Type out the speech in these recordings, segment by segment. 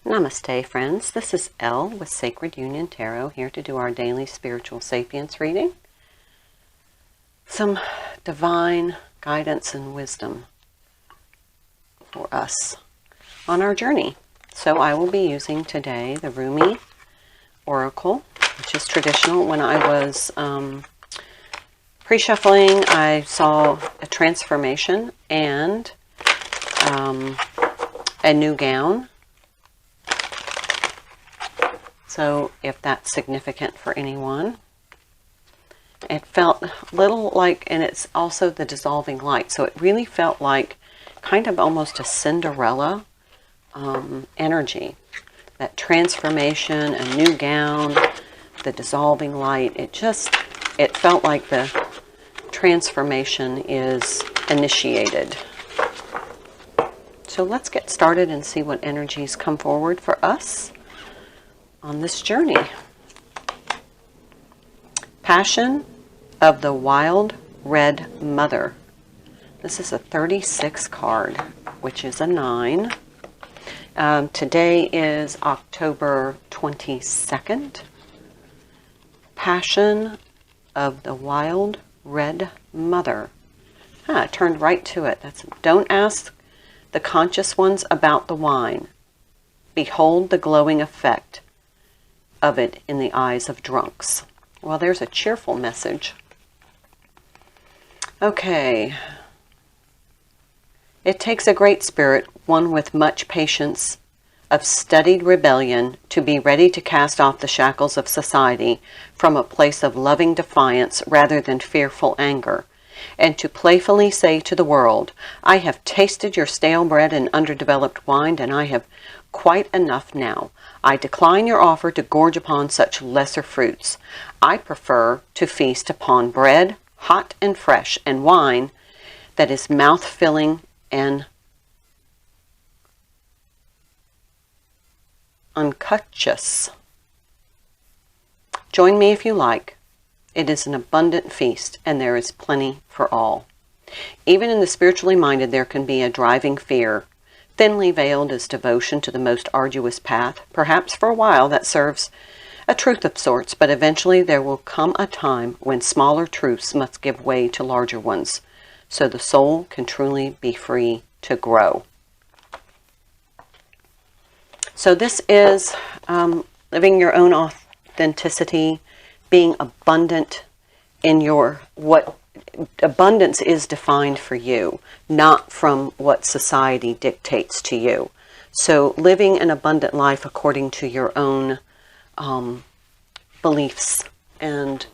Namaste, friends. This is Elle with Sacred Union Tarot, here to do our daily spiritual sapience reading. Some divine guidance and wisdom for us on our journey. So I will be using today the Rumi Oracle, which is traditional. When I was pre-shuffling, I saw a transformation and a new gown. So if that's significant for anyone. It felt a little like, and it's also the dissolving light. So it really felt like kind of almost a Cinderella energy. That transformation, a new gown, the dissolving light. It felt like the transformation is initiated. So let's get started and see what energies come forward for us on this journey. Passion of the Wild Red Mother. This is a 36 card, which is a 9. Today is October 22nd. Passion of the Wild Red Mother. I turned right to it. Don't ask the conscious ones about the wine. Behold the glowing effect of it in the eyes of drunks. Well, there's a cheerful message. Okay. It takes a great spirit, one with much patience, of studied rebellion, to be ready to cast off the shackles of society from a place of loving defiance rather than fearful anger, and to playfully say to the world, I have tasted your stale bread and underdeveloped wine, and I have quite enough now. I decline your offer to gorge upon such lesser fruits. I prefer to feast upon bread, hot and fresh, and wine that is mouth-filling and unctuous. Join me if you like. It is an abundant feast, and there is plenty for all. Even in the spiritually minded, there can be a driving fear. Thinly veiled is devotion to the most arduous path. Perhaps for a while that serves a truth of sorts, but eventually there will come a time when smaller truths must give way to larger ones, so the soul can truly be free to grow. So this is living your own authenticity, being abundant in what abundance is defined for you, not from what society dictates to you. So living an abundant life according to your own beliefs and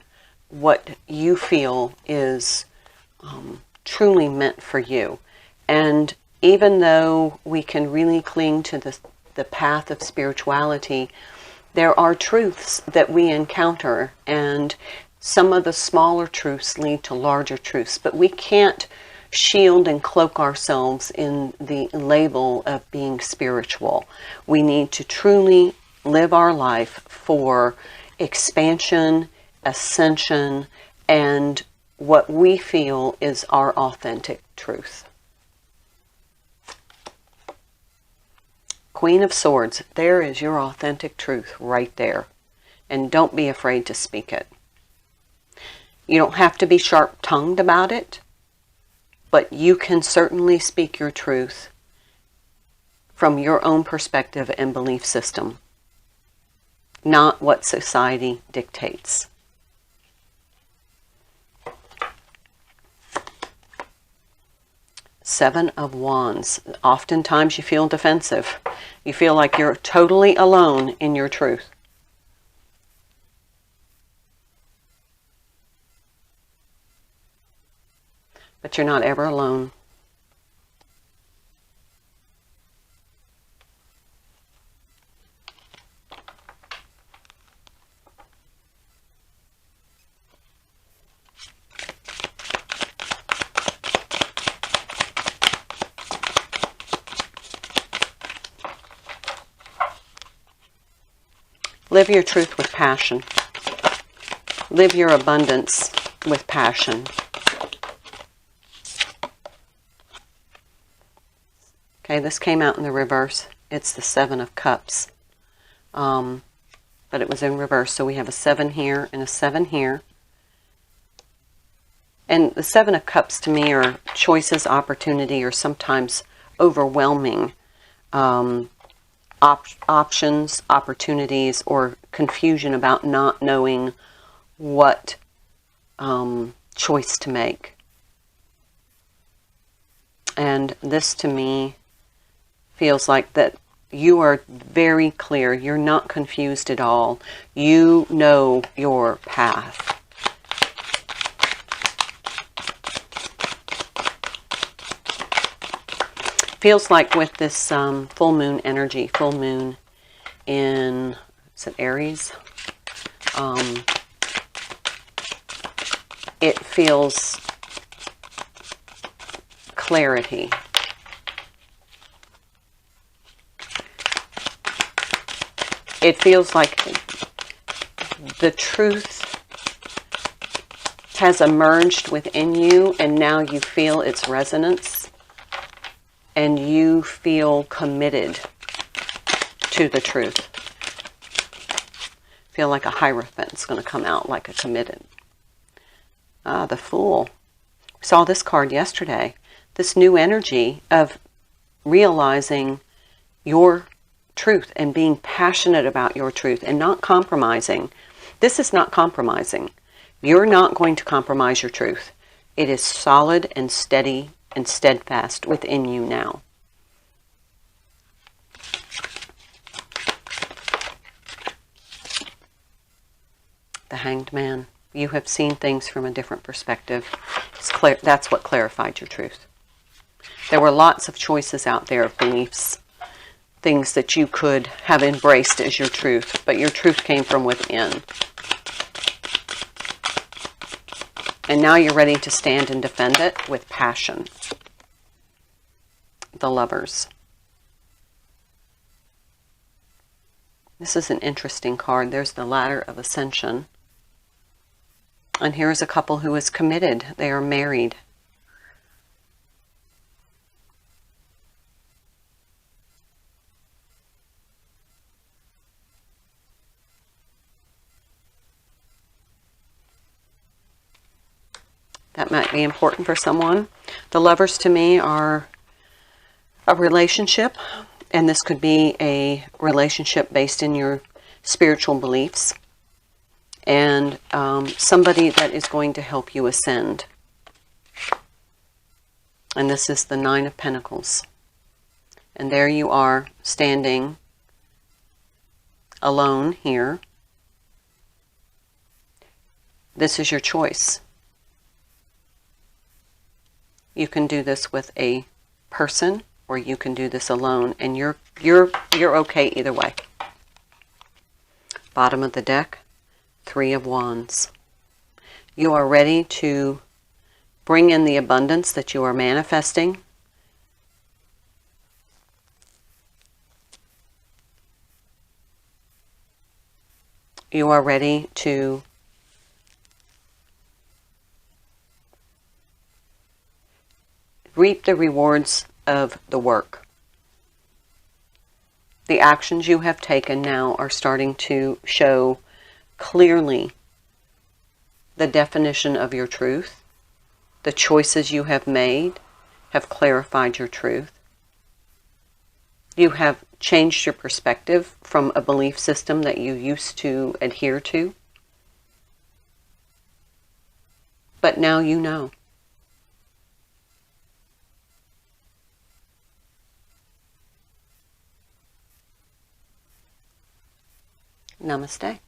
what you feel is truly meant for you. And even though we can really cling to the path of spirituality, there are truths that we encounter, and some of the smaller truths lead to larger truths, but we can't shield and cloak ourselves in the label of being spiritual. We need to truly live our life for expansion, ascension, and what we feel is our authentic truth. Queen of Swords, there is your authentic truth right there. And don't be afraid to speak it. You don't have to be sharp-tongued about it, but you can certainly speak your truth from your own perspective and belief system, not what society dictates. Seven of Wands. Oftentimes you feel defensive. You feel like you're totally alone in your truth. But you're not ever alone. Live your truth with passion. Live your abundance with passion. Okay, this came out in the reverse. it's the Seven of Cups. But it was in reverse, so we have a 7 here and a 7 here. And the Seven of Cups to me are choices, opportunity, or sometimes overwhelming options, opportunities, or confusion about not knowing what choice to make. And this to me feels like that you are very clear. You're not confused at all. You know your path. Feels like with this full moon energy, full moon in, is it Aries? It feels clarity. It feels like the truth has emerged within you, and now you feel its resonance, and you feel committed to the truth. Feel like a Hierophant's going to come out, like a committed. Ah, the Fool. We saw this card yesterday. This new energy of realizing your truth and being passionate about your truth and not compromising. This is not compromising. You're not going to compromise your truth. It is solid and steady and steadfast within you now. The Hanged Man. You have seen things from a different perspective. That's what clarified your truth. There were lots of choices out there of beliefs, things that you could have embraced as your truth, but your truth came from within. And now you're ready to stand and defend it with passion. The Lovers. This is an interesting card. There's the Ladder of Ascension. And here's a couple who is committed. They are married. That might be important for someone. The Lovers to me are a relationship, and this could be a relationship based in your spiritual beliefs, and somebody that is going to help you ascend. And this is the Nine of Pentacles. And there you are, standing alone here. This is your choice. You can do this with a person, or you can do this alone, and you're okay either way. Bottom of the deck, Three of Wands. You are ready to bring in the abundance that you are manifesting. You are ready to reap the rewards of the work. The actions you have taken now are starting to show clearly the definition of your truth. The choices you have made have clarified your truth. You have changed your perspective from a belief system that you used to adhere to. But now you know. Namaste.